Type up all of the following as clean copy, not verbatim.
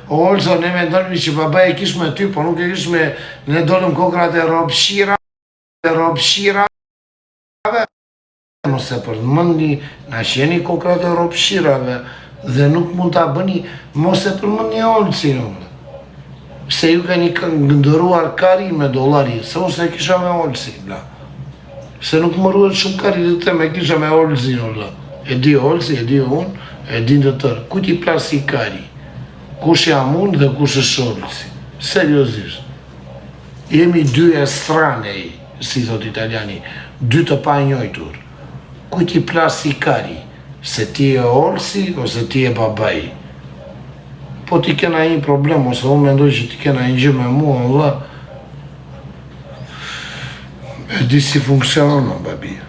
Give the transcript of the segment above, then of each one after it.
Olso, ne me ndolmi që baba e kish me ty, po nuk e kish me, ne dolëm kokrat e ropshirave, mos e përmëndi, na qeni kokrat e ropshirave, dhe nuk mund ta bëni, mos e përmëndi Olsin, se ju keni ndëruar kari me dollari, se unë se kisha me Olsin, se nuk më ruhet shumë kari dhe te me kisha me Olsin, e di Olsi, e di unë, e di në tërë, ku ti plasi kari, kush jam unë dhe kush është Olsi, seriosisht. Jemi dy estranei, si thot italiani, dy të pa njojtur, ku ti plasi kari, se ti e Olsi ose ti e babai. Po ti kena një problem, ose unë mendoj që ti kena një gjë me mua, Allah, e di si funksionon, babi.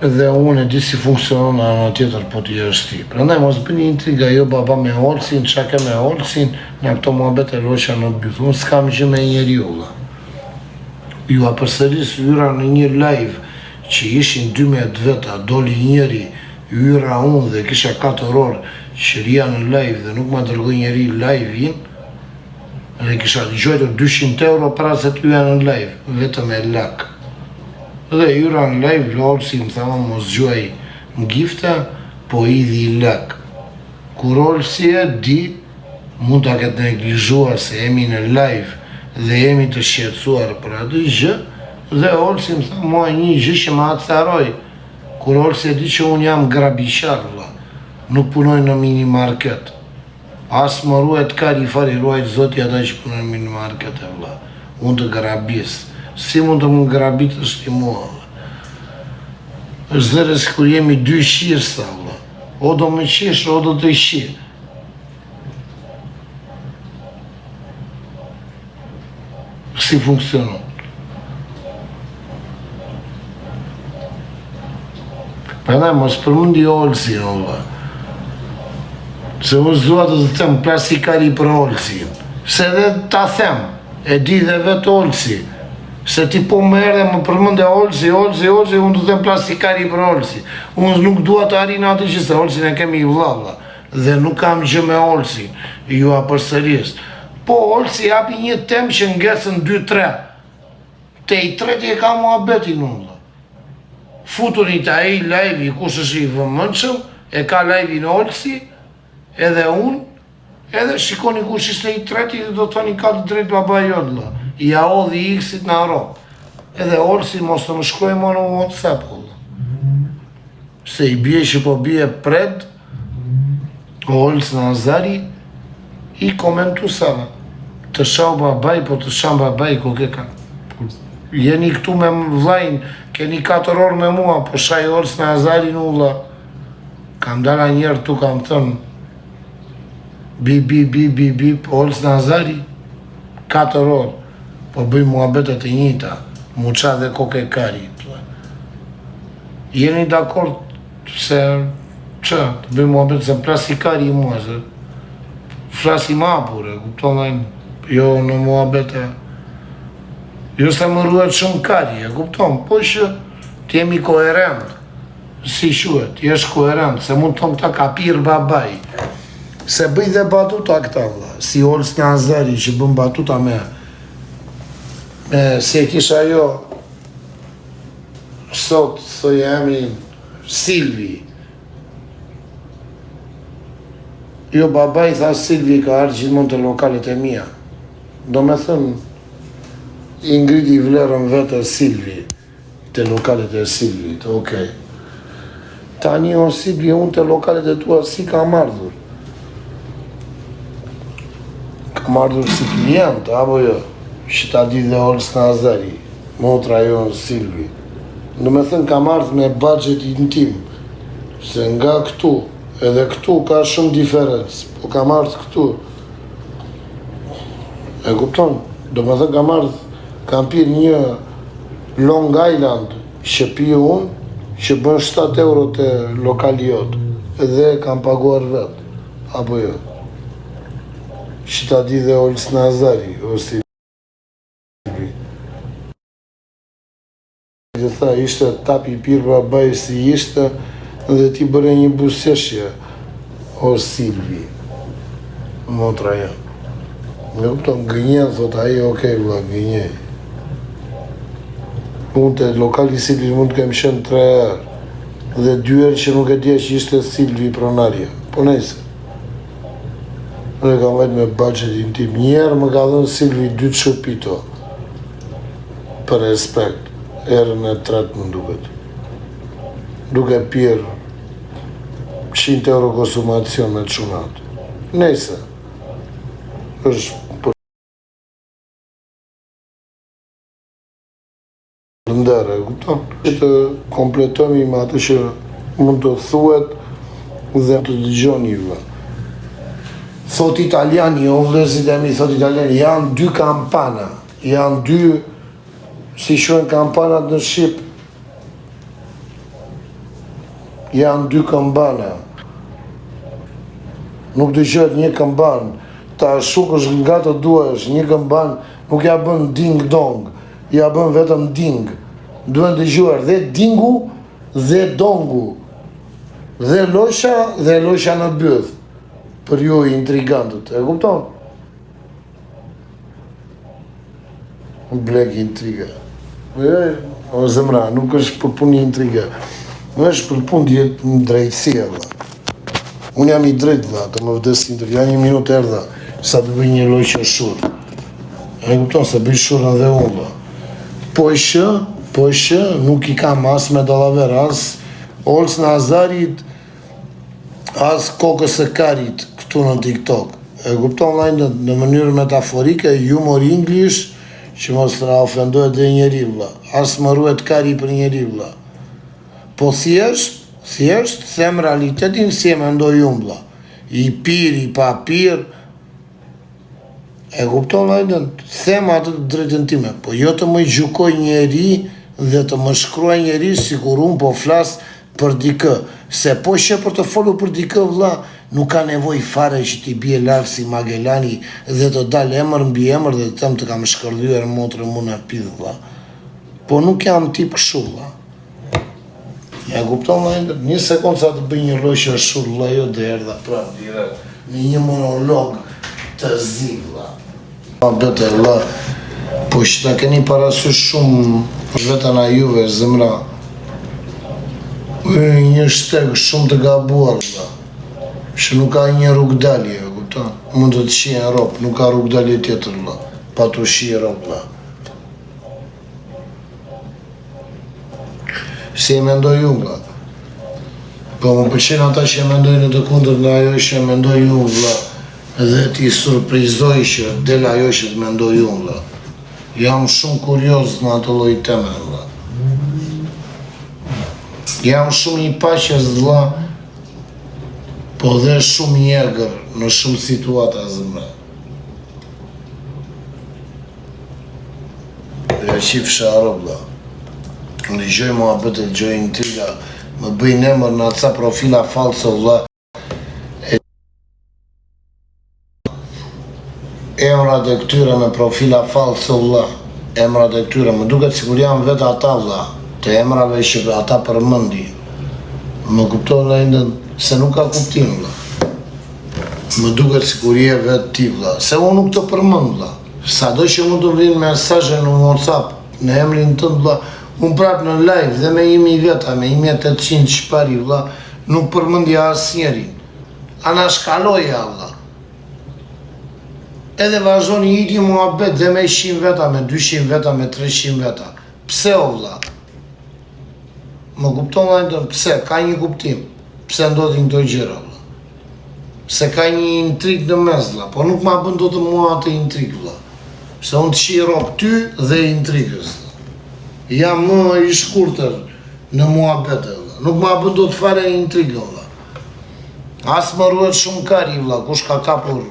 Dhe unë e di si funksionon anë tjetër, po ti është ti. Prandaj mos bëni intriga, jo baba me Olsin, qa ke me Olsin, në këto muhabet e loqa në byth. Unë s'kam gjë me njeri ulla. Ju a përsëris yra në një live, që ishin 12 veta, doli njeri, yra unë dhe kisha 4 orë, që rria në live dhe nuk ma dërgoj njeri live-in, dhe kisha gjojtë 200 euro para se t'yja në live, vetëm e lak. Dhe yra në live, Olsi më thama mos gjuaj në gifte, po idhi lak. Kur Olsi e di, mund ta ketë neglizhuar se jemi në live dhe jemi të shqetësuar për atë gjë, dhe Olsi më thama mua një gjë që ma atë tharoj. Kur Olsi e di që unë jam grabiqar, nuk punoj në minimarket. As më ruajt kari fari, ruajt zoti ata që punoj në minimarket e vla. Unë të grabis. Si mund të më grabit është i mua. është dhe kur jemi dy shirë sa vla. O do më qish, o do të shi. Si funksionon. Përndaj, mos përmundi Olsin, vla. Se unë zdua të them plasi kari për Olsin. Se dhe ta them, e di dhe vetë Olsi. Se ti po më erdhe më përmënde Olsi, unë të them plasi kari për Olsi. Unë nuk dua të arinë atë që se Olsin e kemi i vlla. Dhe nuk kam gjë me Olsin, ju a përsëris. Po Olsi japi një tem që ngesën 2-3. Te i treti e ka muhabetin unë. Futurit a i live-i kush është i vëmëndshëm, e ka live-in Olsi, edhe unë, edhe shikoni kush ishte i treti dhe do të thoni ka të drejt baba jodla. Ja odhi X-it në Europë. Edhe Olsi mos të më shkroj më në WhatsApp. Se i bje që po bje pred, Olsi në Azari, i komentu sana. Të shau babaj, po të shau babaj, ko ke ka. Jeni këtu me vlajnë, keni 4 orë me mua, po shaj Olsi në Azari në ulla. Kam dala njerë tu, kam thënë, bi, po Olsi në Azari, 4 orë. Po bëjmë muhabetet e njëta, muqa dhe koke kari. Jeni dakord se që, të bëjmë muhabetet se plasi kari i mua, se flasi ma pure, kupton, jo në muhabete, jo se më ruhet shumë kari, e kupton, po që t'jemi koherent, si shuhet, jesh koherent, se mund të ta kapir babaj, se bëj dhe batuta këta, si Olsi në Azari që bëm batuta me, si e kisha jo, sot, thoi emrin, Silvi. Jo, babaj tha Silvi ka arë gjithmon të lokalet e mija. Do me thënë, i ngriti vlerën vetë Silvi, të lokalet e Silvi, okej. Tani o Silvi, unë të lokalet e tua si kam ardhur. Kam ardhur si klient, apo jo? Që ta di dhe Olsi në Azari, motra jo në Silvi. Në me thënë kam ardhë me budgetin tim, se nga këtu, edhe këtu ka shumë diferencë, po kam ardhë këtu. E kupton? Do me thënë kam ardhë, kam pirë një Long Island, që piju unë, që bën 7 euro të lokali jotë, edhe kam paguar vetë, apo jo. Që ta di dhe Olsi në Azari, o Silvi. Dhe tha, ishte tapi pirë babaj si ishte, dhe ti bëre një buseshje, o Silvi, motra jam. Me kupton, gënjen, thot aji, okej, vlla, gënjej. Unë të lokali Silvi mund të kem qenë 3 herë, dhe 2 herë që nuk e dje që ishte Silvi pronarja, po nejse. Unë e kam vetë me budgetin tim, njerë më ka dhënë Silvi 2 shopito, për respekt, erën e 3 më duket. Duke pjerë 100 euro konsumacion me të shumat. Nejse, është ndërë, kupton? Që të kompletojmë me atë që mund të thuhet dhe të dëgjoni juve. Thot italiani, o vëllezërit e mi, thot italiani, janë 2 kampana, janë 2, si shohen kampanat në Shqip, janë 2 kambana. Nuk dëgjohet një kamban, ta shukësh nga të duash, një kamban nuk ja bën ding dong, ja bën vetëm ding. Duhen dëgjuar dhe dingu dhe dongu, dhe losha në byth, për ju intrigantët, e kupton? Blek intriga. O zemra, nuk është për punë intriga, është për punë jetë në drejtësia, dhe. Unë jam i drejtë, dhe, të më vdes intriga, ja 1 minutë erdha, sa të bëj një lojë shurë. E kupton, se bëj shurën dhe unë, dhe. Po që nuk i kam as me dalaver, as Olës në Azarit, as kokës e karit këtu në TikTok. E kupton lajnë në mënyrë metaforike, humor English, që mos të na ofendohet dhe njeri vla, as më ruhet kari për njeri vla. Po thjesht, them realitetin si e mendoj unë vla. I pir, i papir, e kupton lajnë, them atë të drejtën time, po jo të më gjukoj njeri dhe të më shkruaj njeri si kur unë po flas për dikë, se po që për të folu për dikë vla, nuk ka nevoj fare që t'i bje lartë si Magellani dhe të dalë emër mbi emër dhe të them të kam shkërdhyer motrë mu në pidhë vla. Po nuk jam tip këshu vla. Ja kupton vla, 1 sekund sa të bëj një lojë shurë vla, jo dhe erdha prapë direkt, në një monolog të zi vla. Bete vla, po që ta keni parasysh shumë vetën a juve, zemra, një shteg shumë të gabuar, që nuk ka një rrugdalje, kupton? Mund të shien ropë, nuk ka rrugdalje tjetër, pa të shien ropë. Si e mendoj unë, po më pëlqen ata që e mendojnë të kundërt nga ajo që e mendoj unë, dhe ti surprizoj që del ajo që të mendoj unë. Jam shumë kurioz në atë lloj teme, jam shumë i paqes vlla, po dhe shumë i egër në shumë situata zemra. Ja qifsha aro vlla. Në gjoj muhabet e gjoj intriga, më bëjnë emër në atësa profila falso vlla. Emrat e këtyre me profila falso vlla. Emrat e këtyre, më duket sikur janë vetë ata vlla, të emrave që ata përmëndi. Më kupton lajndën se nuk ka kuptim vlla. Më duket sikur je vetë ti vlla, se unë nuk të përmënd vlla. Sado që mund të vrinë mesazhe në WhatsApp, në emrin tënd vlla, unë prapë në live dhe me 1000 veta, me 1800 shpari vlla, nuk përmëndja asnjërin. Ana shkaloja vlla. Edhe vazhdoni iti muhabet dhe me 100 veta, me 200 veta, me 300 veta. Pse o vlla? Më kupton lajndën, pse? Ka një kuptim. Pse ndodhin këto gjëra vlla? Se ka një intrig në mes vlla, po nuk ma bën dot mua atë intrig vlla. Se unë të shih rop ty dhe intrigës. Jam më i shkurtër në muhabet vlla. Nuk ma bën dot fare intrigë vlla. As më ruhet shumë kari vlla, kush ka kapur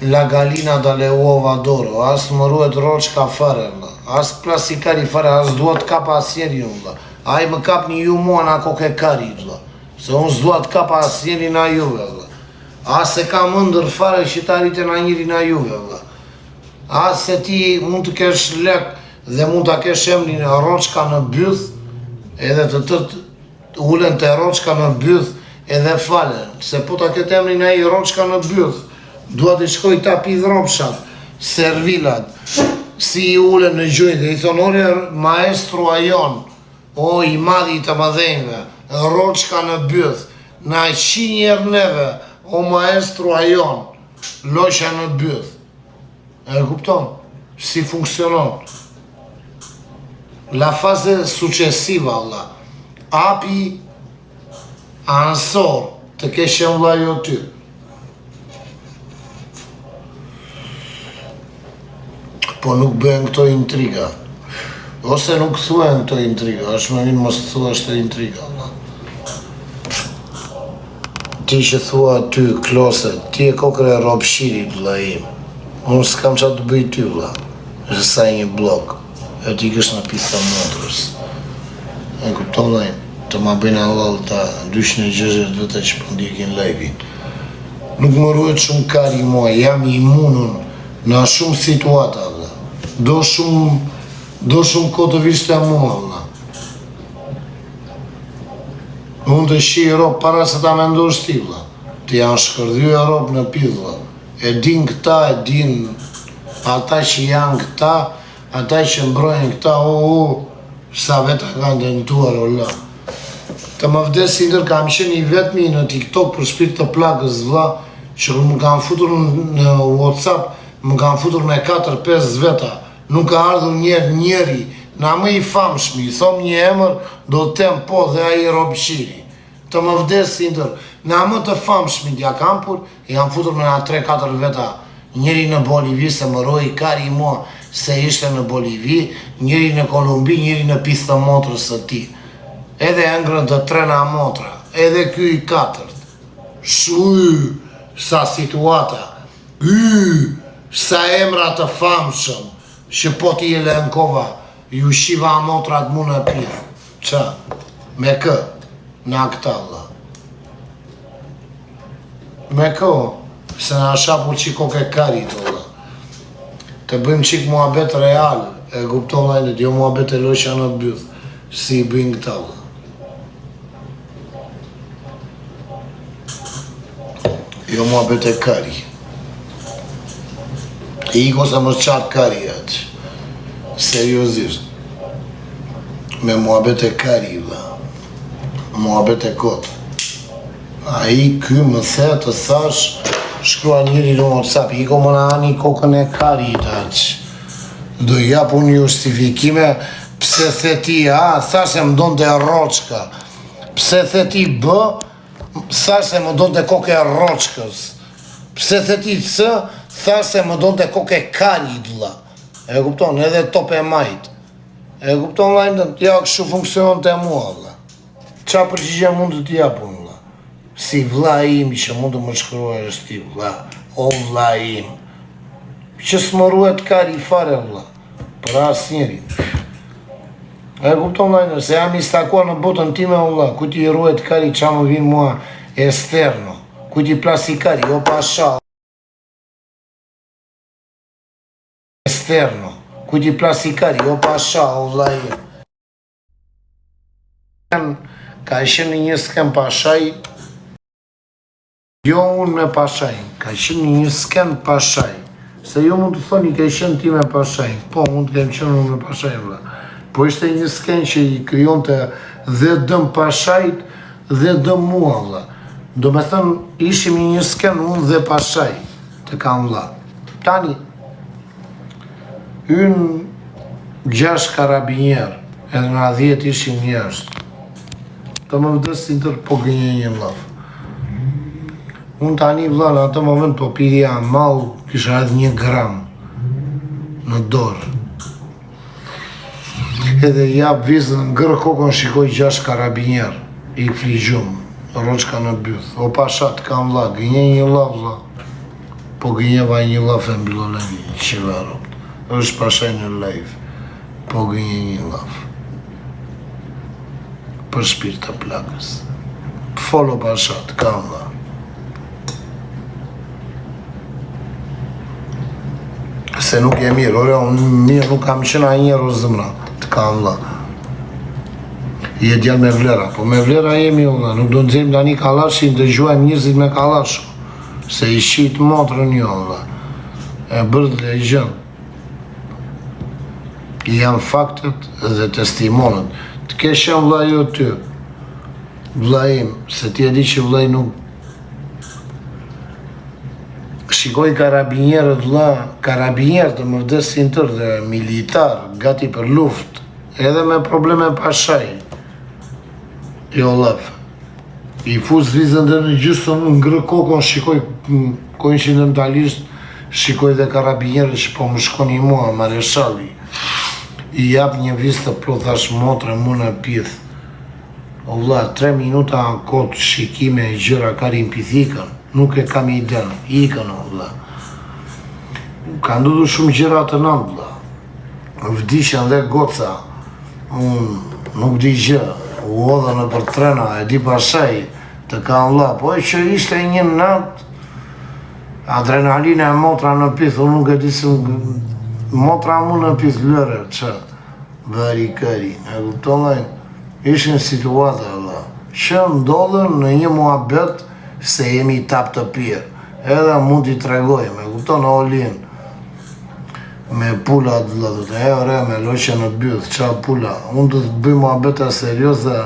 La Galina dalle uova d'oro, as më ruhet roçka fare vlla. As plasikari fare, as duhet kap asnjëri vlla. Ai më kap një ju mua na koke kari vlla. Se unë s'dua të kap asnjëri na juve vlla. As se kam ëndër fare që të arrite na njëri na juve vlla. As se ti mund të kesh lek dhe mund ta kesh emrin e roçka në byth, edhe të tërt ulen të roçka në byth edhe falen. Se po ta ketë emrin ai roçka në byth, Dua të shkoj ta pi dropshat, servilat, si i ule në gjujnë dhe i thonë, ore maestru ajon, o i madhi të madhenjve, roçka në byth, na qinjer neve, o maestru ajon, loqa në byth. E kupton? Si funksionon? La fase successiva, Allah. Api ansor të keshe vlla jo ty. Po nuk bëhen këto intriga. Ose nuk thuen këto intriga, është më vinë mos thua është intriga, Allah. Ti që thua ty, klose, ti e kokre e ropshiri, vlla im. Unë s'kam qa të bëj ty, vlla. Është sa një blok. E ti kështë në pista motrës. E kupton dhe të ma bëjnë Allah ta 260 vete që pëndikin lejvin. Nuk më ruhet shumë kari mua, jam imunun në shumë situata, vlla. Do shumë ko të vishte mua, vlla. Unë të shi ropë para se ta mendosh ti, vlla. Të janë shkërdhy e ropë në pidh, vlla. E din këta, e din ata që janë këta, ata që mbrojnë këta, sa veta kanë dëntuar, vlla. Të më vdes si ndër kam qenë i vetmi në TikTok për shpirt të plagës, vlla, që më kanë futur në WhatsApp, më kanë futur me 4-5 veta. Nuk ka ardhur njeri, na më i famshmi, i thom një emër, do të tem po dhe a i ropshiri. Të më vdes si ndër, na më të famshmi t'ja kampur, i kanë futur me 3-4 veta. Njeri në Bolivi, se më roi kari mua se ishte në Bolivi, njeri në Kolumbi, njeri në pistë të motrës së ti. Edhe engrën të 3 motra, edhe ky i 4. Shuj, sa situata, sa emra të famshëm, që po t'i e lenkova, ju shiva motrat mu në pithë. Qa? Me kë? Në këta, vlla. Me kë? Se në shapur qiko ke karit, vlla. Të bëjmë qik muhabet real, e kupton lajnët, jo muhabet e loqa në byth, si i bëjmë këta, vlla. Jo muhabet e kari. I iko se më qatë kari atë. Seriozisht. Me muhabet e kari, vlla. Muhabet e kotë. A i ky më the të thash, shkrua njëri në WhatsApp, iko më në ani kokën e kari atë. Do japu një justifikime, pse the ti A, thash se më donë të roçka. Pse the ti B, thash se më donë të kokë e roçkës. Pse the ti C, thash se më donë të kokë e karit, vlla. E kupton, edhe top e majt. E kupton, lajndën, ja kështu funksionon të mua, vlla. Qa përgjigje mund të t'ja pun, vlla. Si vlla im që mund të më shkruaj është ti, vlla. O vlla im. Që s'më ruhet kari fare, vlla. Për asë njeri. E kupton, lajndën, se jam i stakua në botën time, vlla. Ku ti ruhet kari qa më vinë mua esterno. Ku ti plasi kari, o pasha. Esterno, ku ti plasi kari, o pasha, o vlaj. Ka ishen një sken pashaj, jo unë me pashaj, ka ishen një sken pashaj. Se jo mund të thoni ka ishen ti me pashaj, po mund të kem qenë unë me pashaj, vla. Po ishte një sken që i kryon të dhe dëm pashajt dhe dëm mua, vla. Do me thënë, ishim një sken unë dhe pashaj, të kam vla. Tani, unë 6 karabinjer, edhe nga 10 ishim njerës. Të më vdes si tërë po gënje një mlaf. Unë tani vla në atë moment po pidhja mal, kisha edhe 1 gram në dorë. Edhe jap vizën, ngërë kokon shikoj 6 karabinjer, i fligjum, roçka në byth. O pashat kam vla, gënje një laf vla. Po gënjeva një laf e mbilolemi, që varop. është pashaj në live, po gënje një laf. Për shpirt të plakës. Folo pashat, kam dha. Se nuk e mirë, ore, unë mirë nuk kam qenë a njerë o zëmra, të kam dha. Je djallë me vlera, po me vlera jemi unë, nuk do të nëzim da një kalashin të gjuajmë njëzit me kalashu. Se i shqit motrën jo, valla. E bërë legjend. Janë faktet dhe testimonët. Të kesha vlla jo ty. Vlla im, se ti e di që vllai nuk... Shikoj karabinjerët vlla, karabinjerët më vdesin tërë dhe militar, gati për luft, edhe me probleme pashaj. Jo laf. I fus vizën dhe në gjysën, ngrë kokon, shikoj koincidentalisht, shikoj dhe karabinjerët që po më shkoni mua, mareshalli. I jap një vizë të plot, thash motre, mu në pith. O vlla, 3 minuta në kod shikime e gjëra karin pithikën. Nuk e kam i den, ikën o vlla. Ka ndodhur shumë gjëra të nëndë, vlla. Vdishën dhe goca. Unë nuk di gjë. U odhe në për trena, e di pasaj, të kam vlla. Po e që ishte një natë, adrenalina e motra në pith, unë nuk e di se motra mu në pith lëre, që bëri këri. E kuptonaj, ishin situata, vlla. Që ndodhën në një muhabet, se jemi tap të pirë, edhe mund t'i tregoj, me kupton Olin, me pula të vëllatët, e ore me loqe në byth, qa pula, unë të bëj muhabeta serioze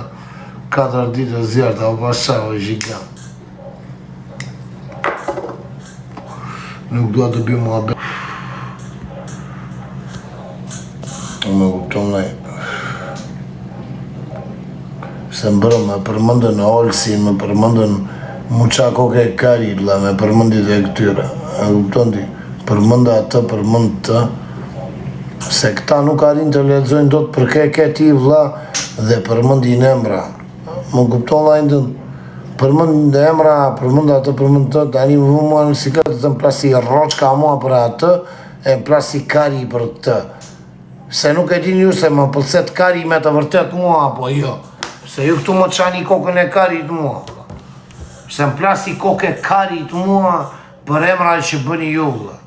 4 ditë zjarta, o pasha, o zhikan. Nuk doa të bëj muhabeta. Me kupton lej. Se mbërë me përmëndën e Olsin, me përmëndën muqa koke kari, vlla, me përmëndit e këtyre. E kupton ti? Përmënda atë, përmënd të. Se këta nuk arin të lexojnë do të përke ti, vlla, dhe përmëndin emra. Më kupton lajndën? Përmënd emra, përmënd atë, përmënd të, tani më mua në sikletë të më plasi roçka mua për atë, e më plasi kari për të. Se nuk e din ju se më pëlqet kari me të vërtet mua, apo jo. Se ju këtu më qani kokën e karit mua. Se më plasi koke karit mua për emra që bëni ju, vlla.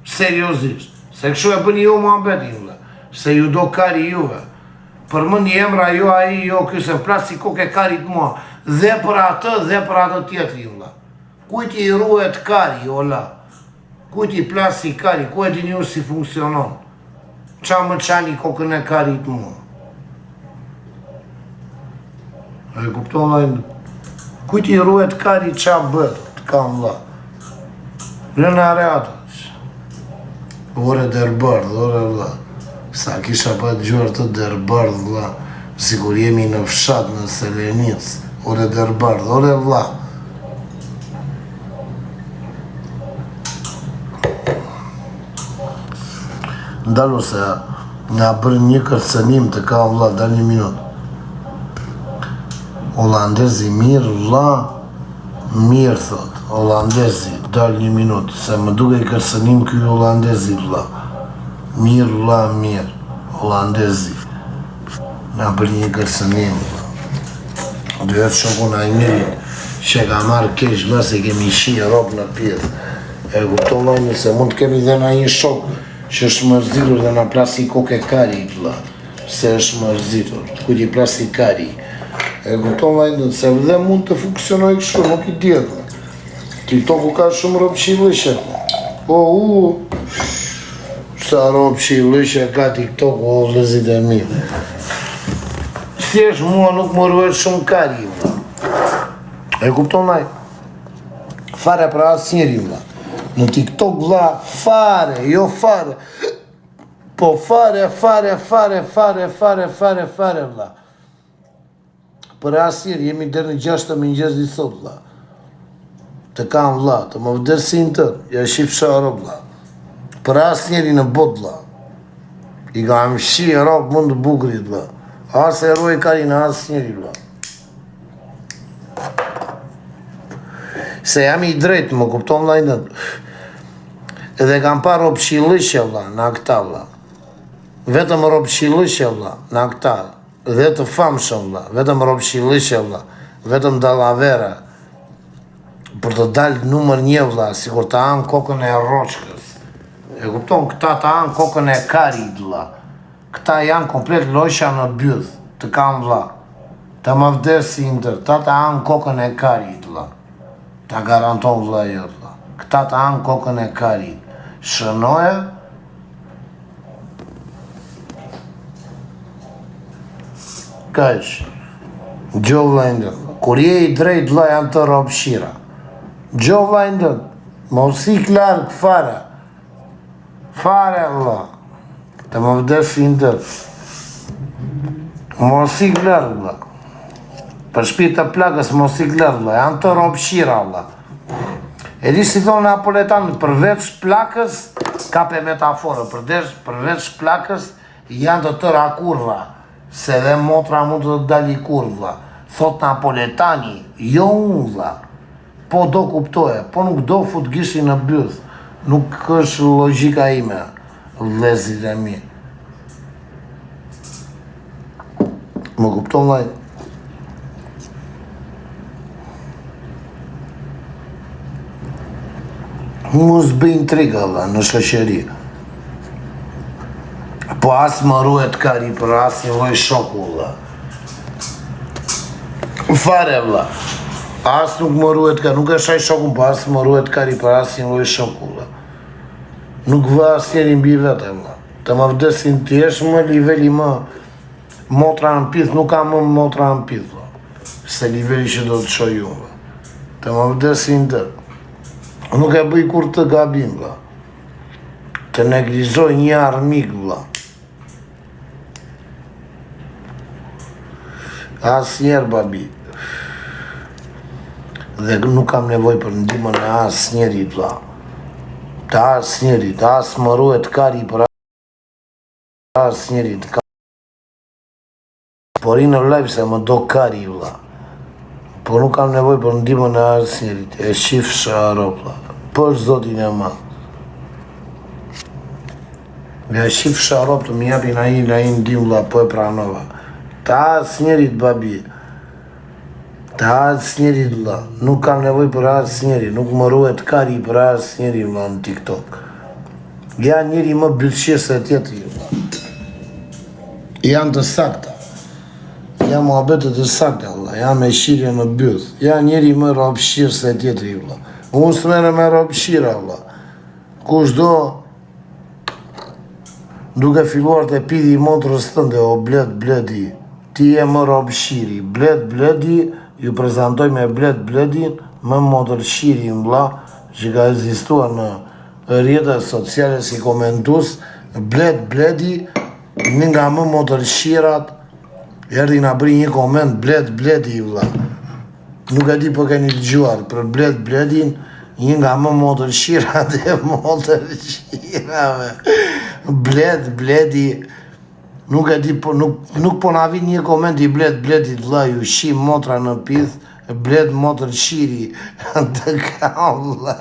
Seriozisht. Se kështu e bëni ju mua betin, vlla. Se ju do kari juve. Për më një emra jo aji, jo kjo, se më plasi koke karit mua. Dhe për atë, dhe për atë tjetëri, vlla. Kujti i ruhet kari, ola. Kujti i plasi kari, ku e dini ju si funksionon. Qa më qani kokën e karit mua. E kupton lajnë. Kujti i ruhet kari qa bët, të kam vlla. Në në areatës. Ore derbardh, ore vlla. Sa kisha pa të gjuar të derbardh, vlla. Sigur jemi në fshat, në Selenic. Ore derbardh, ore vlla. Ndalu se nga bërë një kërcenim të kam vlla, dal një minut. Holandezi mirë, vlla, mirë thot, holandezi, dal një minut, se më duke i kërcenim kjo holandezi, vlla. Mirë, vlla, mirë, holandezi. Nga bërë një kërcenim, vlla. Duhet shokun a i mirit, që ka marrë kesh, vlla, se kemi shi ropë në pjetë. E kuptolloj nëse mund të kemi dhe na një shok, që është mërzitur dhe na plasi koke kari, vlla. Se është mërzitur, kujt i plasi kari. E kupton vajndën, se dhe mund të funksionoj kështu, nuk i djetë. TikToku ka shumë ropë qilëshe. Sa ropë qilëshe ka TikToku, o vlezit e mirë. Thjesht mua nuk më ruhet shumë kari, vlla. E kupton vajndën? Fare pra asë njeri, vlla. Në TikTok, vlla, fare, jo fare. Po fare, vlla. Për asir, jemi dherë në 6 mëngjes i thot, vlla. Të kam, vlla, të më vdersin tërë, ja shif sharo, vlla. Për asnjeri në bot, vlla. I ka më shi e ropë mund të bukrit, vlla. Asë e roj karin asnjeri, vlla. Se jam i drejtë, më kupton, vlla, edhe kam pa ropë qilëshe, vlla, në këta, vlla. Vetëm ropë qilëshe, vlla, në këta. Dhe të famshëm, vlla, vetëm ropë qilëshe, vlla, vetëm dallavera, për të dalë numër 1, vlla, sikur të anë kokën e roçkës. E kupton, këta të anë kokën e karit, vlla. Këta janë komplet loqja në byth, të kam, vlla. Të më vdesin tërë, ta të anë kokën e karit, vlla. Ta garanton, vlla, jo, vlla. Këta të anë kokën e karit. Shënoja, kësh, gjo vlajndën, kur je i drejt vla janë të ropshira. Gjo vlajndën, mos ik largë fare. Fare vla, të më vdesin dërë. Mos ik largë vla. Për shpirë të plakës mos ik largë vla, janë të ropshira vla. E di si thonë napoletanë, përveç plakës, ka pe metaforë, përveç plakës janë të tëra kurva. Se dhe motra mund të dali kurva. Thot napoletani, jo unë vla. Po do kuptoje, po nuk do fut gishi në byth. Nuk është logjika ime, vlezit e mi. Më kupton vaj? Mos bëj intriga vla në shoqëri. Po as më ruhet kari për as një lloj shoku vla. Fare vla. As nuk më ruhet kari, nuk është ai shoku, po as më ruhet kari për as një lloj shoku vla. Nuk vë asnjëri mbi vete vla. Të më vdesin ti është më niveli më motra në pith, nuk kam më motra në pith vla. Se niveli që do të shoj unë vla. Të më vdesin të. Nuk e bëj kur të gabim vla. Të neglizoj një armik vla. As njerë babi. Dhe nuk kam nevoj për ndihmën e as njerit vla. Të as njerit, as më ruhet kari për as njerit. Por i në live se më do kari vla. Por nuk kam nevoj për ndihmën e as njerit. E shif sharop vla. Për zotin e ma. E shif sharop të më japin a i ndim vla, po e pranova. Ta as njerit babi. Ta as njerit vla. Nuk kam nevoj për as njerit. Nuk më ruhet kari për as njerit vla në TikTok. Ja njeri më bytëshirë se tjetëri vla. Janë të sakta. Ja muhabetet të sakta vla. Ja me shirje në byth. Ja njeri më ropshirë se tjetëri vla. Unë së mene me ropshira vla. Kush do duke filluar të pidi motrës tënde, o bled bledi. Ti e më ropshiri. Bled bledi, ju prezentoj me bled bledin, më motër shiri vla, që ka ekzistuar në rrjetet sociale si komentus, bled bledi, një nga më motër shirat, erdi nga bri një koment, bled bledi vla. Nuk e di po keni dëgjuar për bled bledin, një nga më motër shirat e motër shirave. Bled bledi, nuk e di po, nuk po na vin një koment i bled bledit vla, ju shim motra në pith, bled motër shiri, të kam vla.